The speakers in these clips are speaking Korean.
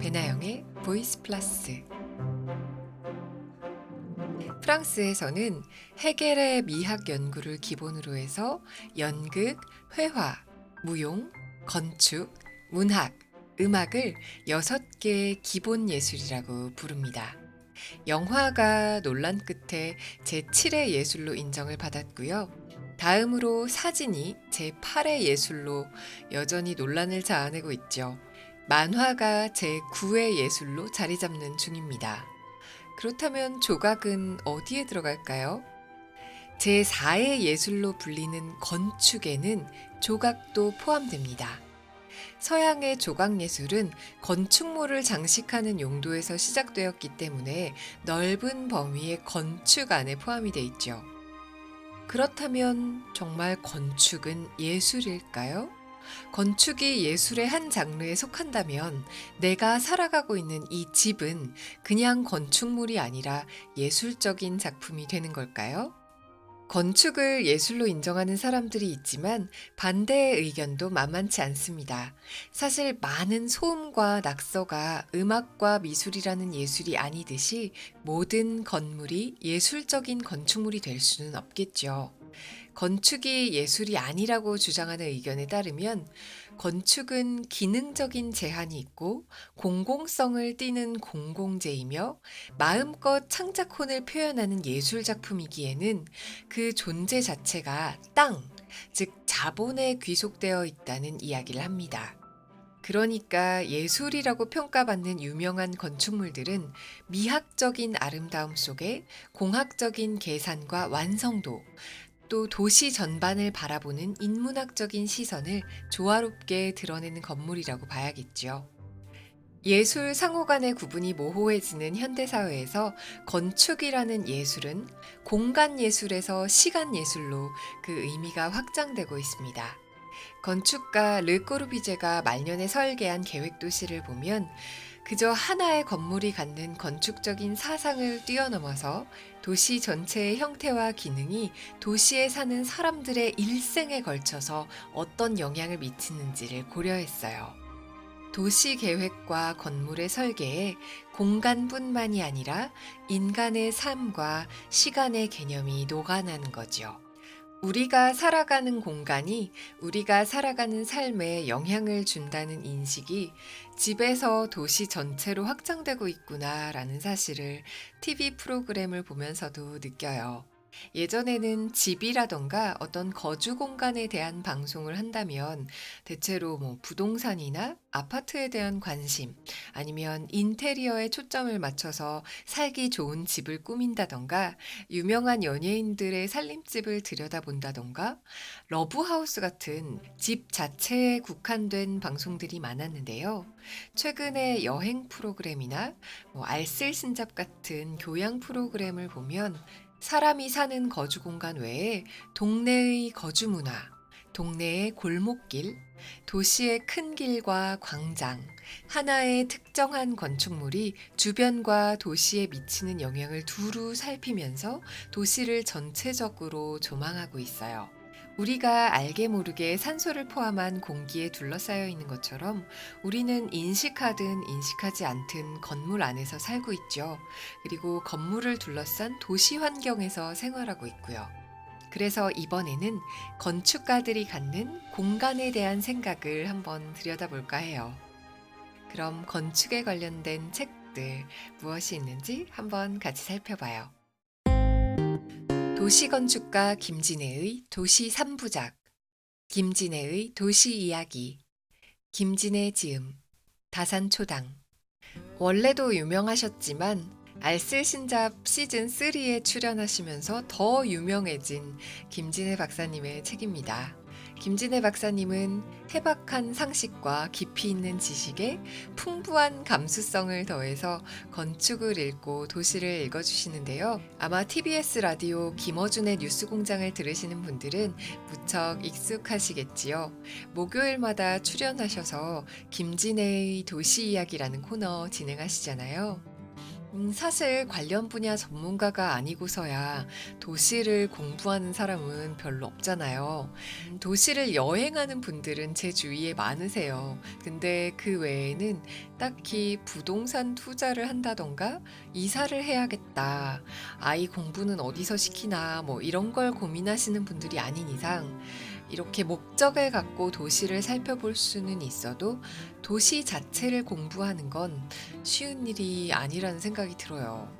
배나영의 보이스 플러스. 프랑스에서는 해겔의 미학 연구를 기본으로 해서 연극, 회화, 무용, 건축, 문학, 음악을 6개의 기본 예술이라고 부릅니다. 영화가 논란 끝에 제7의 예술로 인정을 받았고요. 다음으로 사진이 제8의 예술로 여전히 논란을 자아내고 있죠. 만화가 제9의 예술로 자리 잡는 중입니다. 그렇다면 조각은 어디에 들어갈까요? 제4의 예술로 불리는 건축에는 조각도 포함됩니다. 서양의 조각 예술은 건축물을 장식하는 용도에서 시작되었기 때문에 넓은 범위의 건축 안에 포함이 돼 있죠. 그렇다면 정말 건축은 예술일까요? 건축이 예술의 한 장르에 속한다면 내가 살아가고 있는 이 집은 그냥 건축물이 아니라 예술적인 작품이 되는 걸까요? 건축을 예술로 인정하는 사람들이 있지만 반대의 의견도 만만치 않습니다. 사실 많은 소음과 낙서가 음악과 미술이라는 예술이 아니듯이 모든 건물이 예술적인 건축물이 될 수는 없겠죠. 건축이 예술이 아니라고 주장하는 의견에 따르면 건축은 기능적인 제한이 있고 공공성을 띠는 공공재이며 마음껏 창작혼을 표현하는 예술 작품이기에는 그 존재 자체가 땅, 즉 자본에 귀속되어 있다는 이야기를 합니다. 그러니까 예술이라고 평가받는 유명한 건축물들은 미학적인 아름다움 속에 공학적인 계산과 완성도, 또 도시 전반을 바라보는 인문학적인 시선을 조화롭게 드러내는 건물이라고 봐야겠죠. 예술 상호 간의 구분이 모호해지는 현대사회에서 건축이라는 예술은 공간 예술에서 시간 예술로 그 의미가 확장되고 있습니다. 건축가 르꼬르비제가 말년에 설계한 계획도시를 보면 그저 하나의 건물이 갖는 건축적인 사상을 뛰어넘어서 도시 전체의 형태와 기능이 도시에 사는 사람들의 일생에 걸쳐서 어떤 영향을 미치는지를 고려했어요. 도시 계획과 건물의 설계에 공간뿐만이 아니라 인간의 삶과 시간의 개념이 녹아나는 거죠. 우리가 살아가는 공간이 우리가 살아가는 삶에 영향을 준다는 인식이 집에서 도시 전체로 확장되고 있구나라는 사실을 TV 프로그램을 보면서도 느껴요. 예전에는 집이라던가 어떤 거주 공간에 대한 방송을 한다면 대체로 부동산이나 아파트에 대한 관심 아니면 인테리어에 초점을 맞춰서 살기 좋은 집을 꾸민다던가 유명한 연예인들의 살림집을 들여다본다던가 러브하우스 같은 집 자체에 국한된 방송들이 많았는데요. 최근에 여행 프로그램이나 알쓸신잡 같은 교양 프로그램을 보면 사람이 사는 거주 공간 외에 동네의 거주 문화, 동네의 골목길, 도시의 큰 길과 광장, 하나의 특정한 건축물이 주변과 도시에 미치는 영향을 두루 살피면서 도시를 전체적으로 조망하고 있어요. 우리가 알게 모르게 산소를 포함한 공기에 둘러싸여 있는 것처럼 우리는 인식하든 인식하지 않든 건물 안에서 살고 있죠. 그리고 건물을 둘러싼 도시 환경에서 생활하고 있고요. 그래서 이번에는 건축가들이 갖는 공간에 대한 생각을 한번 들여다볼까 해요. 그럼 건축에 관련된 책들 무엇이 있는지 한번 같이 살펴봐요. 도시건축가 김진애의 도시 3부작, 김진애의 도시 이야기, 김진애 지음, 다산초당. 원래도 유명하셨지만 알쓸신잡 시즌3에 출연하시면서 더 유명해진 김진애 박사님의 책입니다. 김진애 박사님은 해박한 상식과 깊이 있는 지식에 풍부한 감수성을 더해서 건축을 읽고 도시를 읽어주시는데요. 아마 TBS 라디오 김어준의 뉴스공장을 들으시는 분들은 무척 익숙하시겠지요. 목요일마다 출연하셔서 김진애의 도시 이야기라는 코너 진행하시잖아요. 사실 관련 분야 전문가가 아니고서야 도시를 공부하는 사람은 별로 없잖아요. 도시를 여행하는 분들은 제 주위에 많으세요. 근데 그 외에는 딱히 부동산 투자를 한다던가 이사를 해야겠다. 아이 공부는 어디서 시키나 뭐 이런 걸 고민하시는 분들이 아닌 이상 이렇게 목적을 갖고 도시를 살펴볼 수는 있어도 도시 자체를 공부하는 건 쉬운 일이 아니라는 생각이 들어요.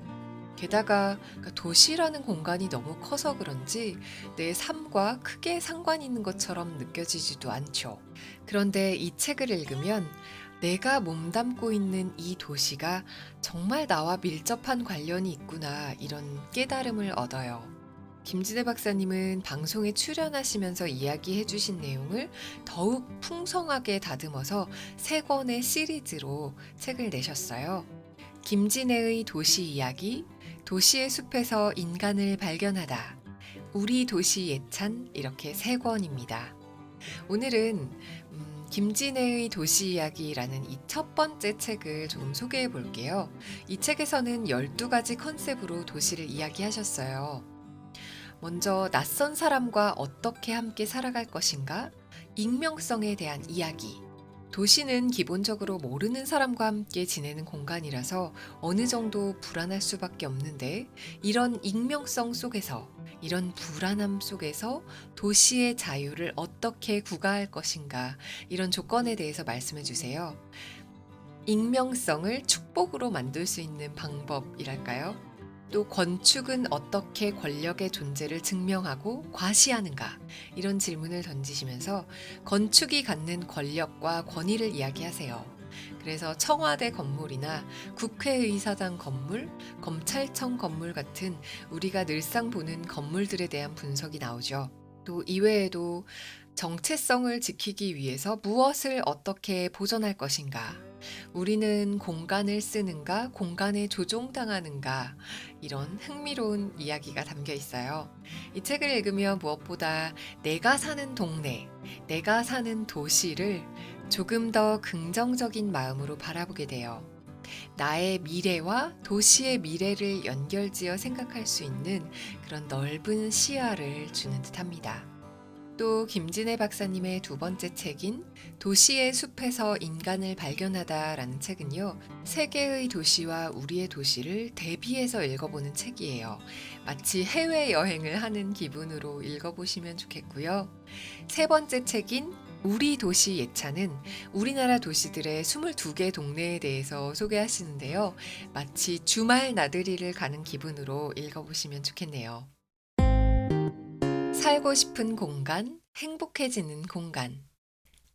게다가 도시라는 공간이 너무 커서 그런지 내 삶과 크게 상관 있는 것처럼 느껴지지도 않죠. 그런데 이 책을 읽으면 내가 몸담고 있는 이 도시가 정말 나와 밀접한 관련이 있구나 이런 깨달음을 얻어요. 김진애 박사님은 방송에 출연하시면서 이야기해 주신 내용을 더욱 풍성하게 다듬어서 세 권의 시리즈로 책을 내셨어요. 김진애의 도시 이야기, 도시의 숲에서 인간을 발견하다, 우리 도시 예찬 이렇게 세 권입니다. 오늘은 김진애의 도시 이야기라는 이 첫 번째 책을 조금 소개해 볼게요. 이 책에서는 12가지 컨셉으로 도시를 이야기하셨어요. 먼저 낯선 사람과 어떻게 함께 살아갈 것인가? 익명성에 대한 이야기. 도시는 기본적으로 모르는 사람과 함께 지내는 공간이라서 어느 정도 불안할 수밖에 없는데 이런 익명성 속에서 이런 불안함 속에서 도시의 자유를 어떻게 구가할 것인가 이런 조건에 대해서 말씀해 주세요. 익명성을 축복으로 만들 수 있는 방법이랄까요? 또 건축은 어떻게 권력의 존재를 증명하고 과시하는가? 이런 질문을 던지시면서 건축이 갖는 권력과 권위를 이야기하세요. 그래서 청와대 건물이나 국회의사당 건물, 검찰청 건물 같은 우리가 늘상 보는 건물들에 대한 분석이 나오죠. 또 이외에도 정체성을 지키기 위해서 무엇을 어떻게 보존할 것인가? 우리는 공간을 쓰는가, 공간에 조종당하는가, 이런 흥미로운 이야기가 담겨 있어요. 이 책을 읽으면 무엇보다 내가 사는 동네, 내가 사는 도시를 조금 더 긍정적인 마음으로 바라보게 돼요. 나의 미래와 도시의 미래를 연결지어 생각할 수 있는 그런 넓은 시야를 주는 듯 합니다. 또 김진애 박사님의 두 번째 책인 도시의 숲에서 인간을 발견하다라는 책은요, 세계의 도시와 우리의 도시를 대비해서 읽어보는 책이에요. 마치 해외여행을 하는 기분으로 읽어보시면 좋겠고요. 세 번째 책인 우리 도시 예찬은 우리나라 도시들의 22개 동네에 대해서 소개하시는데요. 마치 주말 나들이를 가는 기분으로 읽어보시면 좋겠네요. 살고 싶은 공간, 행복해지는 공간.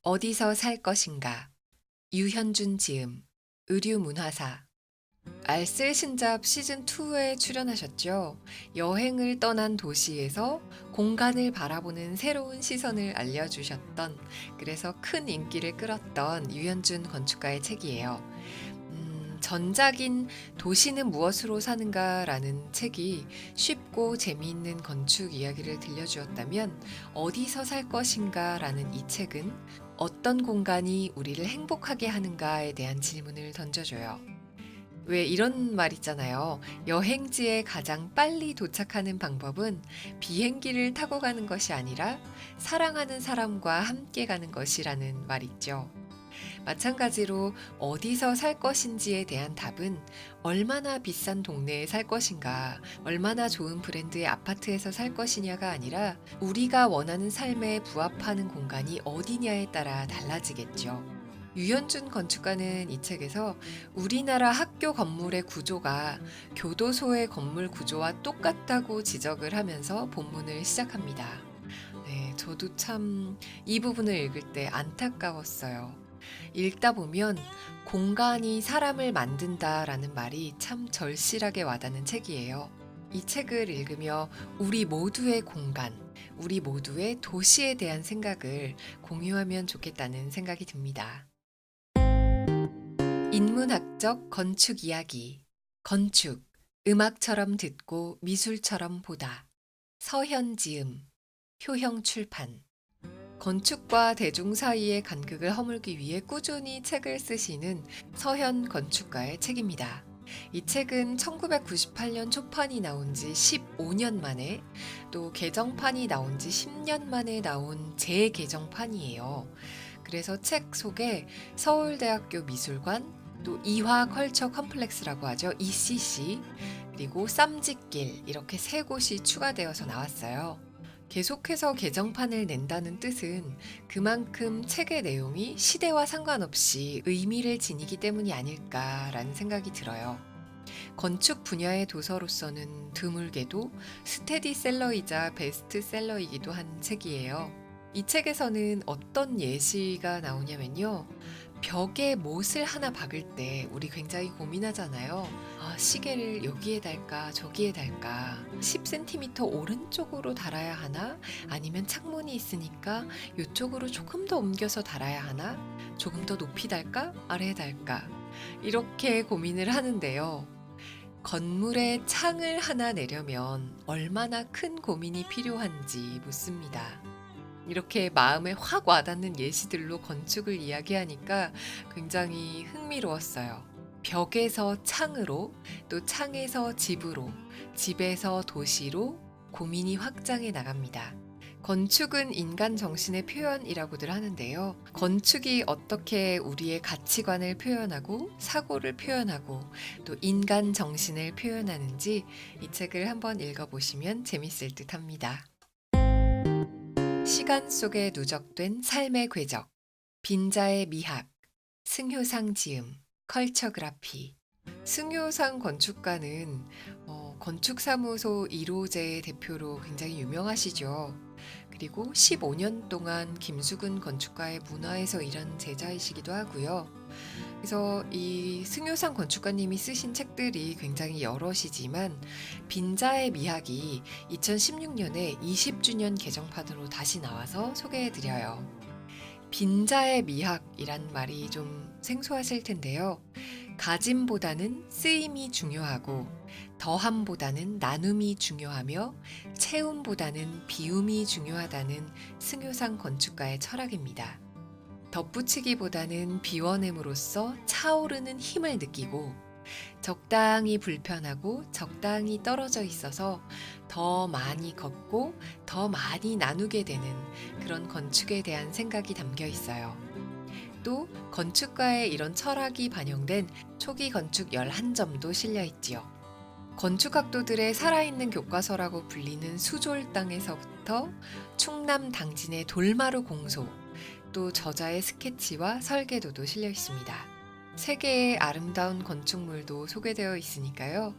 어디서 살 것인가? 유현준 지음, 의류문화사. 알쓸 신잡 시즌2에 출연하셨죠. 여행을 떠난 도시에서 공간을 바라보는 새로운 시선을 알려주셨던, 그래서 큰 인기를 끌었던 유현준 건축가의 책이에요. 전작인 도시는 무엇으로 사는가라는 책이 쉽고 재미있는 건축 이야기를 들려주었다면 어디서 살 것인가라는 이 책은 어떤 공간이 우리를 행복하게 하는가에 대한 질문을 던져줘요. 왜 이런 말 있잖아요. 여행지에 가장 빨리 도착하는 방법은 비행기를 타고 가는 것이 아니라 사랑하는 사람과 함께 가는 것이라는 말 있죠. 마찬가지로 어디서 살 것인지에 대한 답은 얼마나 비싼 동네에 살 것인가, 얼마나 좋은 브랜드의 아파트에서 살 것이냐가 아니라 우리가 원하는 삶에 부합하는 공간이 어디냐에 따라 달라지겠죠. 유현준 건축가는 이 책에서 우리나라 학교 건물의 구조가 교도소의 건물 구조와 똑같다고 지적을 하면서 본문을 시작합니다. 네, 저도 참 이 부분을 읽을 때 안타까웠어요. 읽다 보면 공간이 사람을 만든다라는 말이 참 절실하게 와닿는 책이에요. 이 책을 읽으며 우리 모두의 공간, 우리 모두의 도시에 대한 생각을 공유하면 좋겠다는 생각이 듭니다. 인문학적 건축 이야기. 건축. 음악처럼 듣고 미술처럼 보다. 서현지음. 효형 출판. 건축과 대중 사이의 간극을 허물기 위해 꾸준히 책을 쓰시는 서현 건축가의 책입니다. 이 책은 1998년 초판이 나온 지 15년 만에, 또 개정판이 나온 지 10년 만에 나온 재개정판이에요. 그래서 책 속에 서울대학교 미술관, 또 이화 컬처 컴플렉스라고 하죠. ECC, 그리고 쌈짓길 이렇게 세 곳이 추가되어서 나왔어요. 계속해서 개정판을 낸다는 뜻은 그만큼 책의 내용이 시대와 상관없이 의미를 지니기 때문이 아닐까라는 생각이 들어요. 건축 분야의 도서로서는 드물게도 스테디셀러이자 베스트셀러이기도 한 책이에요. 이 책에서는 어떤 예시가 나오냐면요. 벽에 못을 하나 박을 때 우리 굉장히 고민하잖아요. 아, 시계를 여기에 달까 저기에 달까, 10cm 오른쪽으로 달아야 하나, 아니면 창문이 있으니까 이쪽으로 조금 더 옮겨서 달아야 하나, 조금 더 높이 달까 아래에 달까, 이렇게 고민을 하는데요. 건물에 창을 하나 내려면 얼마나 큰 고민이 필요한지 묻습니다. 이렇게 마음에 확 와닿는 예시들로 건축을 이야기하니까 굉장히 흥미로웠어요. 벽에서 창으로, 또 창에서 집으로, 집에서 도시로 고민이 확장해 나갑니다. 건축은 인간 정신의 표현이라고들 하는데요. 건축이 어떻게 우리의 가치관을 표현하고 사고를 표현하고 또 인간 정신을 표현하는지 이 책을 한번 읽어보시면 재밌을 듯 합니다. 시간 속에 누적된 삶의 궤적, 빈자의 미학, 승효상 지음, 컬처그라피. 승효상 건축가는 건축사무소 1호제의 대표로 굉장히 유명하시죠. 그리고 15년 동안 김수근 건축가의 문화에서 일한 제자이시기도 하고요. 그래서 이 승효상 건축가님이 쓰신 책들이 굉장히 여럿이지만 빈자의 미학이 2016년에 20주년 개정판으로 다시 나와서 소개해드려요. 빈자의 미학이란 말이 좀 생소하실 텐데요. 가짐보다는 쓰임이 중요하고 더함보다는 나눔이 중요하며 채움보다는 비움이 중요하다는 승효상 건축가의 철학입니다. 덧붙이기보다는 비워냄으로써 차오르는 힘을 느끼고 적당히 불편하고 적당히 떨어져 있어서 더 많이 걷고 더 많이 나누게 되는 그런 건축에 대한 생각이 담겨 있어요. 또 건축가의 이런 철학이 반영된 초기 건축 11점도 실려 있지요. 건축학도들의 살아있는 교과서라고 불리는 수졸당에서부터 충남 당진의 돌마루 공소, 또 저자의 스케치와 설계도도 실려 있습니다. 세계의 아름다운 건축물도 소개되어 있으니까요.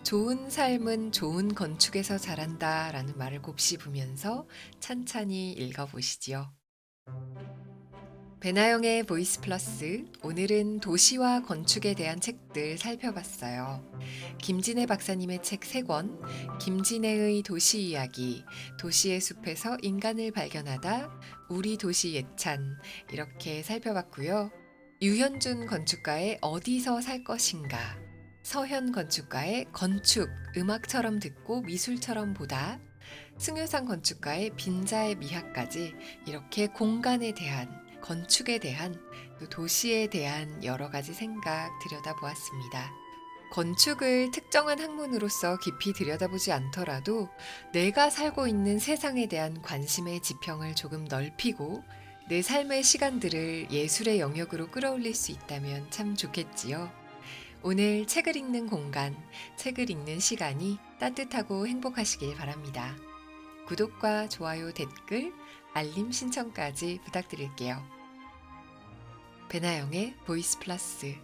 좋은 삶은 좋은 건축에서 자란다 라는 말을 곱씹으면서 찬찬히 읽어보시지요. 배나영의 보이스 플러스, 오늘은 도시와 건축에 대한 책들 살펴봤어요. 김진애 박사님의 책 3권, 김진애의 도시 이야기, 도시의 숲에서 인간을 발견하다, 우리 도시 예찬, 이렇게 살펴봤고요. 유현준 건축가의 어디서 살 것인가, 서현 건축가의 건축, 음악처럼 듣고 미술처럼 보다, 승효상 건축가의 빈자의 미학까지 이렇게 공간에 대한, 건축에 대한, 또 도시에 대한 여러 가지 생각 들여다보았습니다. 건축을 특정한 학문으로서 깊이 들여다보지 않더라도 내가 살고 있는 세상에 대한 관심의 지평을 조금 넓히고 내 삶의 시간들을 예술의 영역으로 끌어올릴 수 있다면 참 좋겠지요. 오늘 책을 읽는 공간, 책을 읽는 시간이 따뜻하고 행복하시길 바랍니다. 구독과 좋아요, 댓글, 알림 신청까지 부탁드릴게요. 배나영의 보이스 플러스.